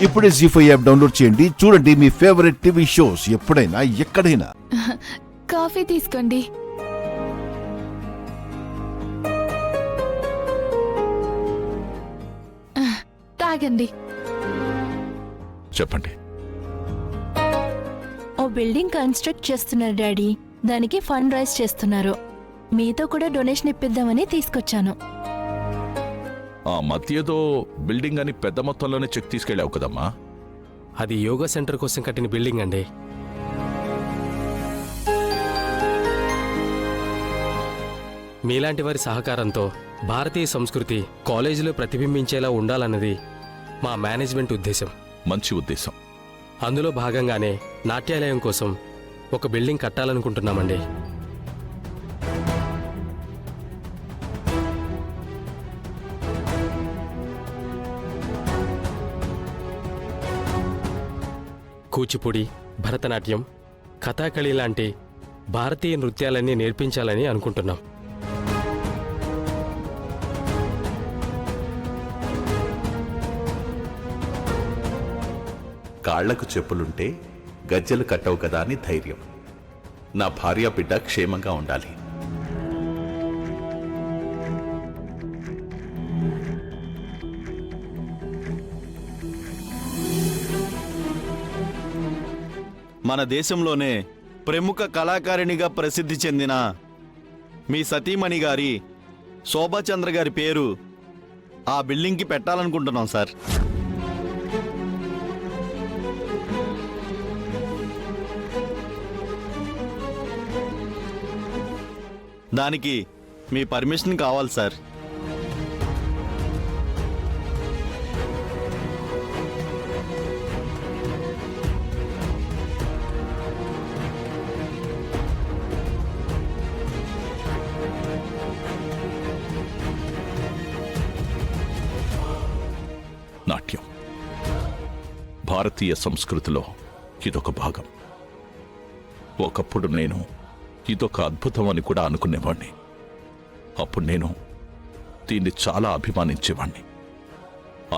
ఇప్పుడే జీ5 app download చేయండి. చూడండి మీ ఫేవరెట్ టీవీ షోస్ ఎప్పుడైనా ఎక్కడైనా. కాఫీ తీసుకోండి. తాగండి. చెప్పండి. ఓ బిల్డింగ్ కన్స్ట్రక్ట్ చేస్తున్నారు డాడీ. దానికి ఫండ్ రైజ్ చేస్తున్నారు. మీతో కూడా డొనేషన్ ఇప్పిద్దామని తీసుకొచ్చాను. ఆ మధ్య ఏదో బిల్డింగ్ అని పెద్ద మొత్తంలోనే చెక్ తీసుకెళ్ళావు కదమ్మా. అది యోగా సెంటర్ కోసం కట్టిన బిల్డింగ్ అండి. మీలాంటి వారి సహకారంతో భారతీయ సంస్కృతి కాలేజీలో ప్రతిబింబించేలా ఉండాలన్నది మా మేనేజ్మెంట్ ఉద్దేశం. మంచి ఉద్దేశం. అందులో భాగంగానే నాట్యాలయం కోసం ఒక బిల్డింగ్ కట్టాలనుకుంటున్నామండి. కూచిపూడి, భరతనాట్యం, కథాకళి లాంటి భారతీయ నృత్యాలన్నీ నేర్పించాలని అనుకుంటున్నాం. కాళ్లకు చెప్పులుంటే గజ్జెలు కట్టవు కదా అని ధైర్యం. నా భార్య బిడ్డ క్షేమంగా ఉండాలి. మన దేశంలోనే ప్రముఖ కళాకారిణిగా ప్రసిద్ధి చెందిన మీ సతీమణి గారి శోభాచంద్ర గారి పేరు ఆ బిల్డింగ్కి పెట్టాలనుకుంటున్నాం సార్. దానికి మీ పర్మిషన్ కావాలి సార్. నాట్యం భారతీయ సంస్కృతిలో ఇదొక భాగం. ఒకప్పుడు నేను ఇదొక అద్భుతం అని కూడా అనుకునేవాణ్ణి. అప్పుడు నేను దీన్ని చాలా అభిమానించేవాణ్ణి.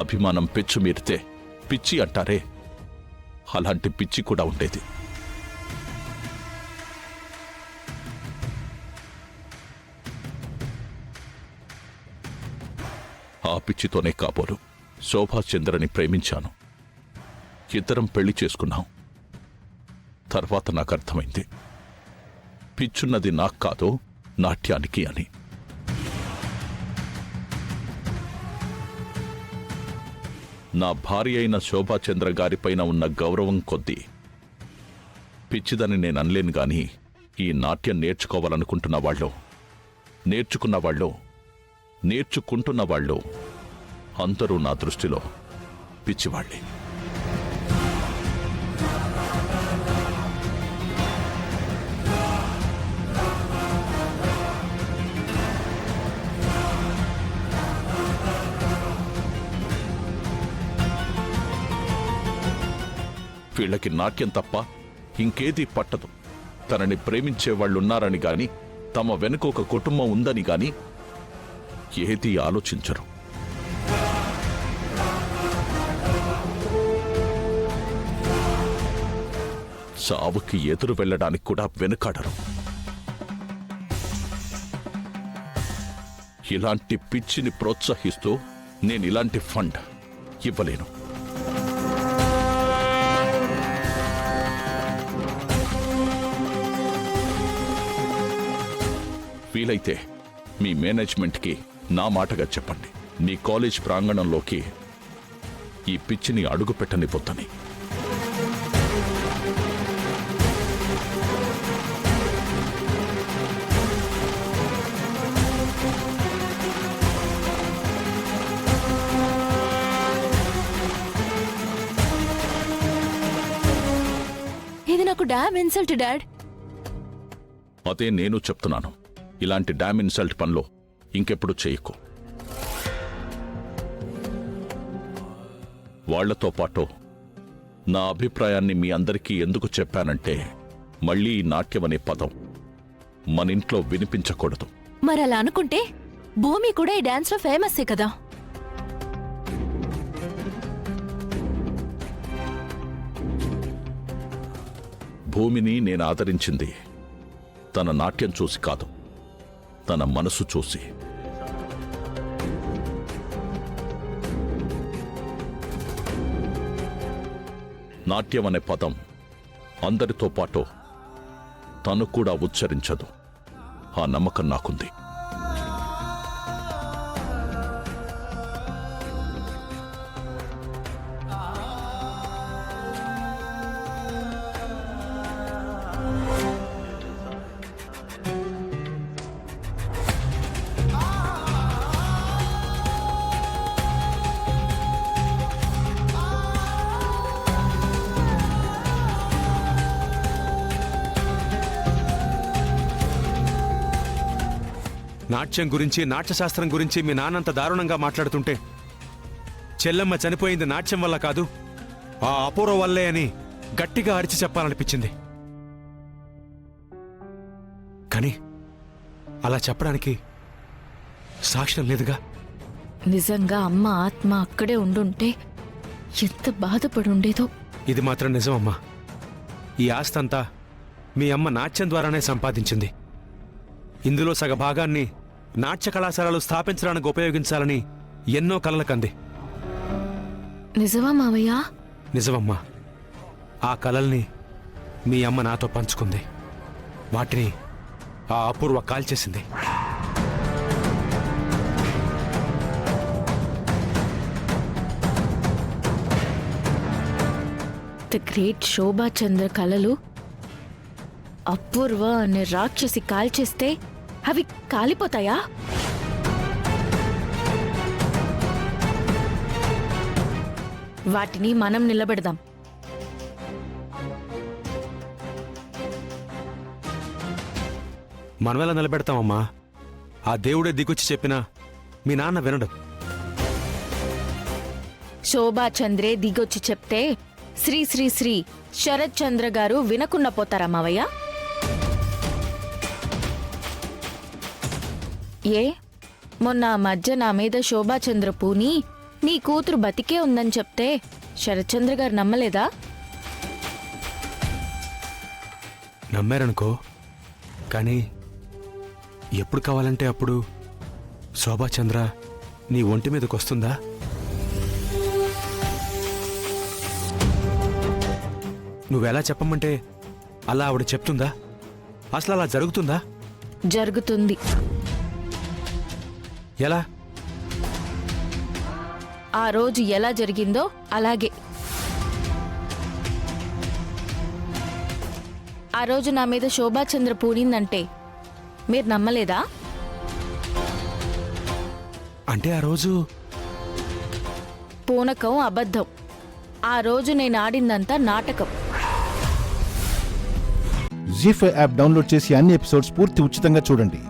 అభిమానం పెచ్చు మీరితే పిచ్చి అంటారే, అలాంటి పిచ్చి కూడా ఉండేది. ఆ పిచ్చితోనే కాబోలు శోభాచంద్రని ప్రేమించాను. ఇద్దరం పెళ్లి చేసుకున్నాం. తర్వాత నాకు అర్థమైంది, పిచ్చున్నది నాకు కాదు నాట్యానికి అని. నా భార్య అయిన శోభాచంద్ర గారిపైన ఉన్న గౌరవం కొద్దీ పిచ్చిదని నేను అనలేను గాని, ఈ నాట్యం నేర్చుకోవాలనుకుంటున్న వాళ్ళు, నేర్చుకున్న వాళ్ళు, నేర్చుకుంటున్న వాళ్ళు అందరూ నా దృష్టిలో పిచ్చివాళ్లే. వీళ్ళకి నాట్యం తప్ప ఇంకేదీ పట్టదు. తనని ప్రేమించేవాళ్లున్నారని గాని, తమ వెనుక ఒక కుటుంబం ఉందని గాని ఏదీ ఆలోచించరు. చావుకి ఎదురు వెళ్ళడానికి కూడా వెనుకాడరు. ఇలాంటి పిచ్చిని ప్రోత్సహిస్తూ నేను ఇలాంటి ఫండ్ ఇవ్వలేను. వీలైతే మీ మేనేజ్మెంట్కి నా మాటగా చెప్పండి, నీ కాలేజ్ ప్రాంగణంలోకి ఈ పిచ్చిని అడుగు పెట్టనివ్వొద్దని. ఇది నాకు డామ్ ఇన్సల్ట్ డాడ్. అదే నేను చెప్తున్నాను, ఇలాంటి డామ్ ఇన్సల్ట్ పనిలో ఇంకెప్పుడు చేయకు. వాళ్లతో పాటు నా అభిప్రాయాన్ని మీ అందరికీ ఎందుకు చెప్పానంటే, మళ్ళీ ఈ నాట్యం అనే పదం మన ఇంట్లో వినిపించకూడదు. మరలా అనుకుంటే భూమి కూడా ఈ డాన్స్ లో ఫేమస్సే కదా. భూమిని నేను ఆదరించింది తన నాట్యం చూసి కాదు, తన మనసు చూసి. నాట్యం అనే పదం అందరితో పాటు తను కూడా ఉచ్చరించదు. ఆ నమ్మకం నాకుంది. నాట్యం గురించి, నాట్యశాస్త్రం గురించి మీ నాన్నంత దారుణంగా మాట్లాడుతుంటే చెల్లెమ్మ చనిపోయింది నాట్యం వల్ల కాదు, ఆ అపూర్వ వల్లే అని గట్టిగా అరిచి చెప్పాలనిపించింది. కానీ అలా చెప్పడానికి సాక్ష్యం లేదుగా. నిజంగా అమ్మ ఆత్మ అక్కడే ఉండుంటే ఎంత బాధపడుండేదో. ఇది మాత్రం నిజమమ్మా. ఈ ఆస్తంతా మీ అమ్మ నాట్యం ద్వారానే సంపాదించింది. ఇందులో సగ భాగాన్ని నాట్య కళాశాలలు స్థాపించడానికి ఉపయోగించాలని ఎన్నో కలలు కంది. నిజమా మావయ్య? నిజమమ్మా. ఆ కలల్ని మీ అమ్మ నాతో పంచుకుంది. వాటిని ఆ అపూర్వ కాల్చేసింది. ద గ్రేట్ శోభాచంద్ర కళలు అపూర్వ అనే రాక్షసి కాల్చేస్తే అవి కాలిపోతాయా? వాటిని మనం నిలబెడదాం. మనమెలా నిలబెడతామమ్మా? ఆ దేవుడే దిగొచ్చి చెప్పినా మీ నాన్న వినడు. శోభాచంద్రే దిగొచ్చి చెప్తే శ్రీ శ్రీ శ్రీ శరత్ చంద్ర గారు వినకుండా పోతారా మావయ్య? ఏ మొన్న ఆ మధ్య నా మీద శోభాచంద్ర పూని నీ కూతురు బతికే ఉందని చెప్తే శరత్చంద్ర గారు నమ్మలేదా? నమ్మారనుకో, కానీ ఎప్పుడు కావాలంటే అప్పుడు శోభాచంద్ర నీ ఒంటి మీదకి వస్తుందా? నువ్వెలా చెప్పమంటే అలా ఆవిడ చెప్తుందా? అసలు అలా జరుగుతుందా? జరుగుతుంది. ఎలా? ఆ రోజు ఎలా జరిగిందో అలాగే. ఆ రోజు నా మీద శోభాచంద్ర పూనిందంటే మీరు నమ్మలేదా? అంటే ఆ రోజు పూనకం అబద్ధం. ఆ రోజు నేను ఆడిందంతా నాటకం. జీ5 యాప్ డౌన్లోడ్ చేసి అన్ని ఎపిసోడ్స్ పూర్తి ఉచితంగా చూడండి.